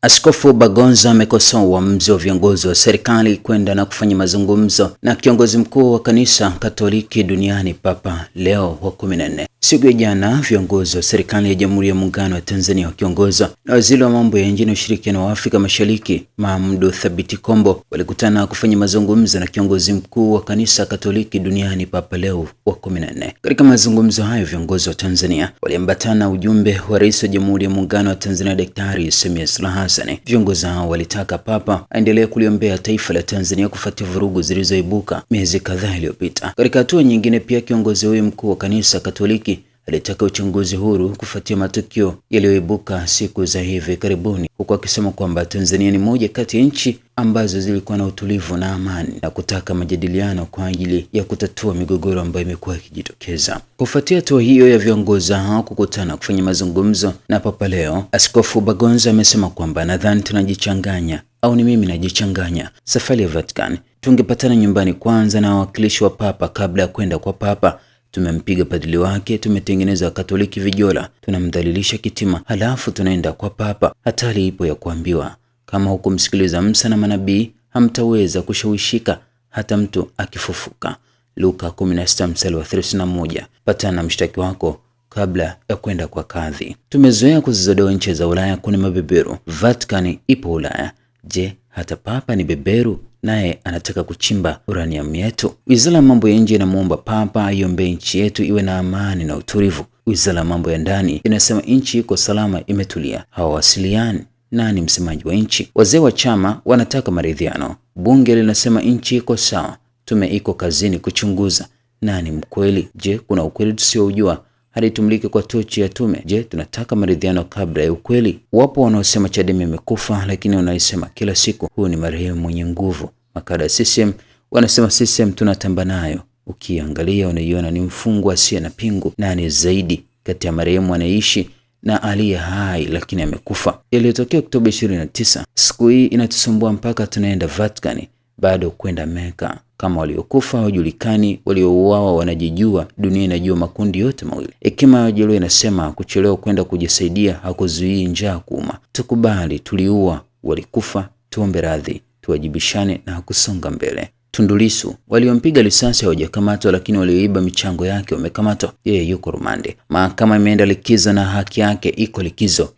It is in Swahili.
Askofu Bagonza amekosoa uamuzi wa viongozi wa serikali kwenda na kufanya mazungumzo na kiongozi mkuu wa kanisa Katoliki duniani Papa Leo wa 14. Siku ya jana, viongozi wa serikali ya Jamhuri ya Muungano wa Tanzania wakiongozwa na Waziri wa Mambo ya Nje na Ushirikiano wa Afrika Mashariki Mahmoud Thabit Kombo walikutana kufanya mazungumzo na kiongozi mkuu wa kanisa Katoliki duniani Papa Leo wa 14. Katika mazungumzo hayo, viongozi wa Tanzania waliambatana ujumbe wa Rais wa Jamhuri ya Muungano wa Tanzania Daktari Samia Suluhu Hassan. Viongozi hao walitaka Papa aendelee kuliombea taifa la Tanzania kufuatia vurugu zilizoibuka miezi kadhaa iliyopita. Katika hatua nyingine, pia kiongozi huyo mkuu wa kanisa Katoliki alitaka uchunguzi huru kufuatia matukio yaliyoibuka siku za hivi karibuni, huku akisema kwamba Tanzania ni moja kati ya nchi ambazo zilikuwa na utulivu na amani na kutaka majadiliano kwa ajili ya kutatua migogoro ambayo imekuwa ikijitokeza. Kufuatia hatua hiyo ya viongozi hao kukutana kufanya mazungumzo na Papa Leo, Askofu Bagonza amesema kwamba nadhani tunajichanganya au ni mimi najichanganya. Safari ya Vatican, tungepatana nyumbani kwanza na wawakilishi wa Papa kabla ya kwenda kwa Papa. Tumempiga padri wake, tumetengeneza Katoliki vijola, tunamdhalilisha kitima, halafu tunaenda kwa Papa. Hatari ipo ya kuambiwa kama hukumsikiliza Musa na manabii hamtaweza kushawishika hata mtu akifufuka. Luka 16:31. Patana mshtaki wako kabla ya kwenda kwa kadhi. Tumezoea kuzizodoa nchi za Ulaya kuna mabeberu. Vatican ipo Ulaya. Je, hata Papa ni beberu? Naye anataka kuchimba uranium yetu. Wizara ya Mambo ya Nje inamuomba Papa aiombee nchi yetu iwe na amani na utulivu. Wizara ya Mambo ya Ndani inasema nchi iko salama, imetulia. Hawawasiliani. Nani msemaji wa nchi? Wazee wa chama wanataka maridhiano. Bunge linasema nchi iko sawa. Tume iko kazini kuchunguza nani mkweli. Je, kuna ukweli tusiojua hadi tumlike kwa tochi ya tume? Je, tunataka maridhiano kabla ya ukweli? Wapo wanaosema Chadema imekufa, lakini wanaisema kila siku huu ni marehemu mwenye nguvu. Makada ya CCM wanasema CCM tunatamba nayo. Ukiangalia unaiona ni mfungwa asiye na pingu. Nani zaidi kati ya marehemu anaishi na aliye hai lakini amekufa? Yaliyotokea Oktoba 29. Siku hii inatusumbua mpaka tunaenda Vatican bado kwenda Meka. Kama waliokufa hawajulikani, waliouawa wanajijua, dunia inajua makundi yote mawili. Hekima ya Wajaluo inasema kuchelewa kwenda kujisaidia hakuzuii njaa kuuma. Tukubali tuliua, walikufa, tuombe radhi, tuwajibishane na hakusonga mbele. Tundu Lissu, waliompiga risasi hawajakamatwa, lakini walioiba michango yake wamekamatwa. Yeye yuko rumande. Mahakama imeenda likizo na haki yake iko likizo.